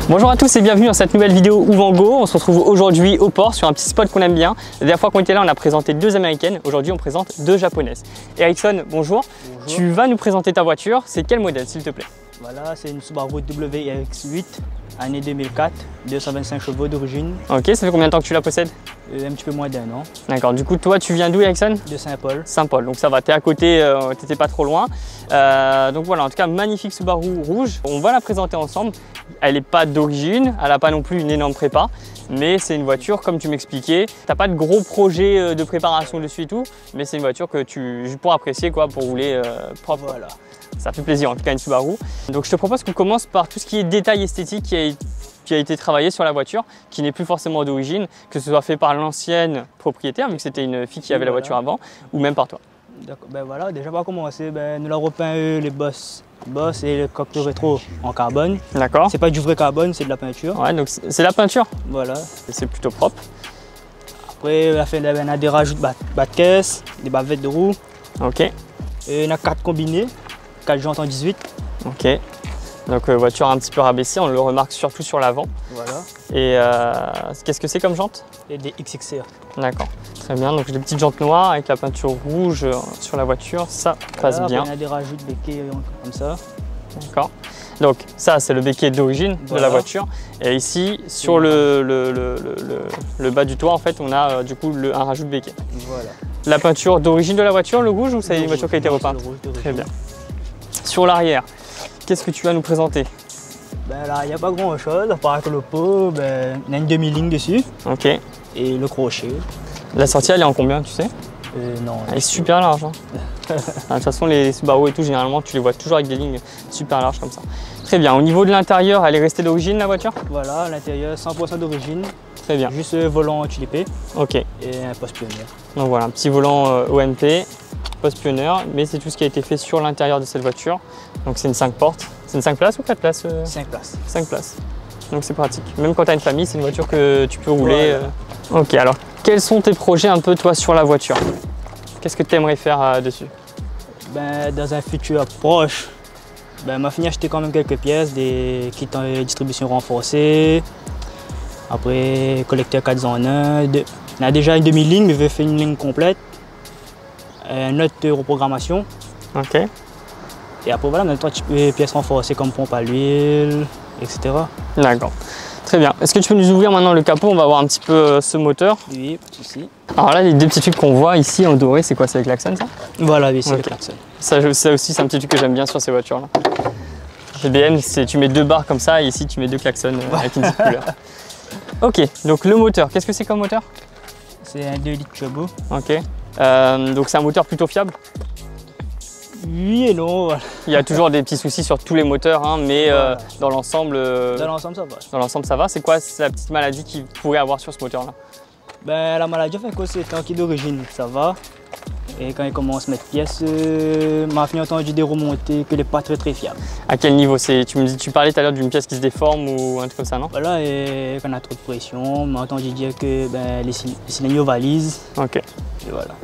Bonjour à tous et bienvenue dans cette nouvelle vidéo Ouvango. On se retrouve aujourd'hui au port sur un petit spot qu'on aime bien. La dernière fois qu'on était là, on a présenté deux américaines. Aujourd'hui, on présente deux japonaises. Ericsson, bonjour. Tu vas nous présenter ta voiture. C'est quel modèle, s'il te plaît? Voilà, c'est une Subaru WRX8, année 2004, 225 chevaux d'origine. Ok, ça fait combien de temps que tu la possèdes? Un petit peu moins d'1 an. D'accord, du coup, toi, tu viens d'où, Ericsson? De Saint-Paul. Saint-Paul, donc ça va, t'es à côté, t'étais pas trop loin. Donc voilà, en tout cas, magnifique Subaru rouge. On va la présenter ensemble. Elle n'est pas d'origine, elle n'a pas non plus une énorme prépa, mais c'est une voiture, comme tu m'expliquais, t'as pas de gros projets de préparation dessus et tout, mais c'est une voiture que tu pourras apprécier quoi, pour rouler propre. Voilà. Ça fait plaisir en tout cas une Subaru. Donc je te propose qu'on commence par tout ce qui est détail esthétique qui a été travaillé sur la voiture, qui n'est plus forcément d'origine, que ce soit fait par l'ancienne propriétaire, vu que c'était une fille qui avait la voiture avant, ou même par toi. D'accord, ben voilà, déjà on va commencer, nous la repeint les bosses et le cockpit rétro en carbone. D'accord. C'est pas du vrai carbone, c'est de la peinture. Ouais, donc c'est la peinture. Voilà. C'est plutôt propre. Après, on a des rajouts de bas de caisse, des bavettes de roues. Ok. Et on a 4 combinés, 4 jantes en 18. Ok. Donc voiture un petit peu rabaissée, on le remarque surtout sur l'avant. Voilà. Et qu'est-ce que c'est comme jante? Et des XXR. D'accord, très bien. Donc des petites jantes noires avec la peinture rouge sur la voiture, ça passe bien. On a des rajouts de béquets comme ça. D'accord. Donc ça c'est le béquet d'origine de la voiture. Et ici sur le bas du toit en fait on a du coup un rajout de béquet. Voilà. La peinture d'origine de la voiture, le rouge, ou c'est une voiture qui a été repeinte? Très bien. Sur l'arrière, qu'est-ce que tu vas nous présenter? Là, il n'y a pas grand chose, à part que le pot, il y a une demi-ligne dessus. Ok. Et le crochet. La sortie, elle est en combien, tu sais? Non. Elle est super large. Hein. De toute façon, les Subaru et tout, généralement, tu les vois toujours avec des lignes super larges comme ça. Très bien. Au niveau de l'intérieur, elle est restée d'origine, la voiture? Voilà, l'intérieur, 100% d'origine. Très bien. Juste volant tulipé. Ok. Et un poste pionnier. Donc voilà, un petit volant OMP, poste pionnier, mais c'est tout ce qui a été fait sur l'intérieur de cette voiture. Donc c'est une 5 portes. C'est une 5 places ou 4 places? 5 places. 5 places. Donc c'est pratique. Même quand tu as une famille, c'est une voiture que tu peux rouler. Voilà. Ok, alors quels sont tes projets un peu toi sur la voiture? Qu'est-ce que tu aimerais faire dessus? Dans un futur proche, m'a fini acheter quand même quelques pièces, des kits en distribution renforcée. Après, collecteur 4 en 1. On a déjà une demi-ligne, mais je vais faire une ligne complète. Une autre reprogrammation. Ok. Et après, voilà, on a 3 pièces renforcées comme pompe à l'huile, etc. D'accord. Très bien. Est-ce que tu peux nous ouvrir maintenant le capot? On va voir un petit peu ce moteur. Oui, pas de souci. Alors là, les deux petits trucs qu'on voit ici en doré, c'est quoi? C'est le klaxon, ça? Voilà, oui, c'est le klaxon. Ça aussi, c'est un petit truc que j'aime bien sur ces voitures-là. Chez BM, tu mets 2 barres comme ça, et ici, tu mets 2 klaxons avec une petite couleur. Ok, donc le moteur, qu'est-ce que c'est comme moteur? C'est un 2 litres turbo. Ok. Donc c'est un moteur plutôt fiable? Oui et non. Voilà. Il y a toujours des petits soucis sur tous les moteurs, hein, mais voilà. Dans l'ensemble... Dans l'ensemble, ça va. Dans l'ensemble, ça va. C'est quoi la petite maladie qu'il pourrait avoir sur ce moteur-là? La maladie, fait que c'est tanké d'origine, ça va. Et quand il commence à mettre pièces, m'a fini entendu des remontées que n'est pas très fiable. À quel niveau? Tu parlais tout à l'heure d'une pièce qui se déforme ou un truc comme ça, non? Voilà, et quand on a trop de pression, m'a entendu dire que les signaux valisent. Ok. Et voilà.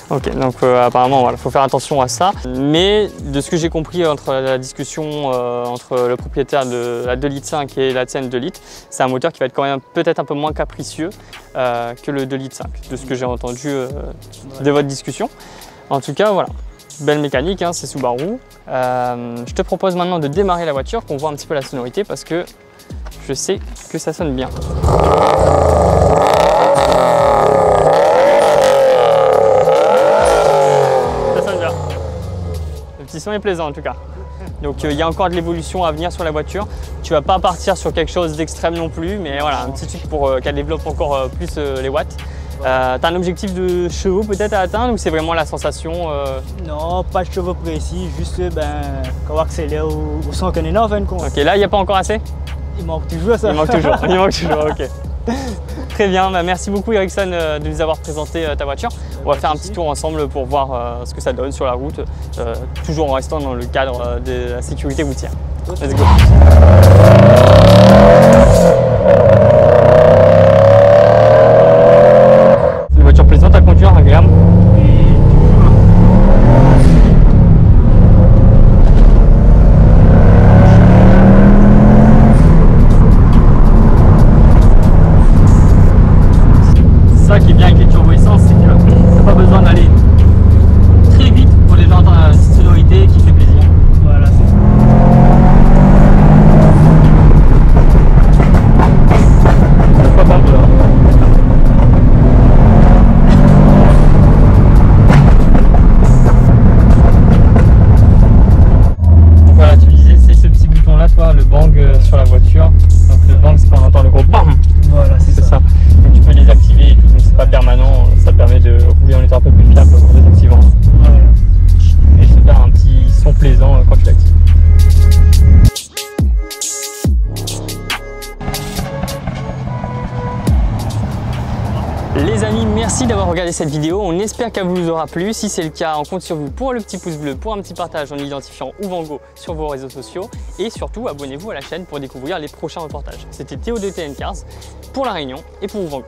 Ok, donc apparemment, voilà, faut faire attention à ça. Mais de ce que j'ai compris entre la discussion entre le propriétaire de la 2,5 litres et la tienne 2 litres, c'est un moteur qui va être quand même peut-être un peu moins capricieux que le 2,5 litres, de ce que j'ai entendu de votre discussion. En tout cas, voilà, belle mécanique, hein, c'est Subaru. Je te propose maintenant de démarrer la voiture, qu'on voit un petit peu la sonorité, parce que je sais que ça sonne bien. Le son est plaisant en tout cas. Donc il y a encore de l'évolution à venir sur la voiture. Tu vas pas partir sur quelque chose d'extrême non plus, mais voilà, un petit truc pour qu'elle développe encore plus les watts. Tu as un objectif de chevaux peut-être à atteindre ou c'est vraiment la sensation Non, pas de chevaux précis, juste quand on accélère au son qu'on est en fin de compte. Ok, là il n'y a pas encore assez? Il manque toujours ça. Il manque toujours, il manque toujours, ok. Très bien, merci beaucoup Ericsson de nous avoir présenté ta voiture. On va faire un petit tour ensemble pour voir ce que ça donne sur la route, toujours en restant dans le cadre de la sécurité routière. Let's go. C'est une voiture plaisante à conduire, agréable. besoin d'aller très vite pour déjà entendre la sonorité qui fait plaisir. Voilà, c'est ça. Pourquoi pas voilà. Donc voilà, tu disais, c'est ce petit bouton là, toi, le bang sur la voiture. Donc le bang, c'est quand on entend le gros BAM. Voilà, c'est ça. Donc tu peux les activer et tout, donc c'est pas permanent, ça permet de rouler en étant un peu plus fiable en désactivant. Voilà. Et se faire un petit son plaisant quand tu l'actives. Les amis, merci d'avoir regardé cette vidéo, on espère qu'elle vous aura plu. Si c'est le cas, on compte sur vous pour le petit pouce bleu, pour un petit partage en identifiant Ouvango sur vos réseaux sociaux et surtout abonnez-vous à la chaîne pour découvrir les prochains reportages. C'était Théo de TN Cars pour La Réunion et pour Ouvango.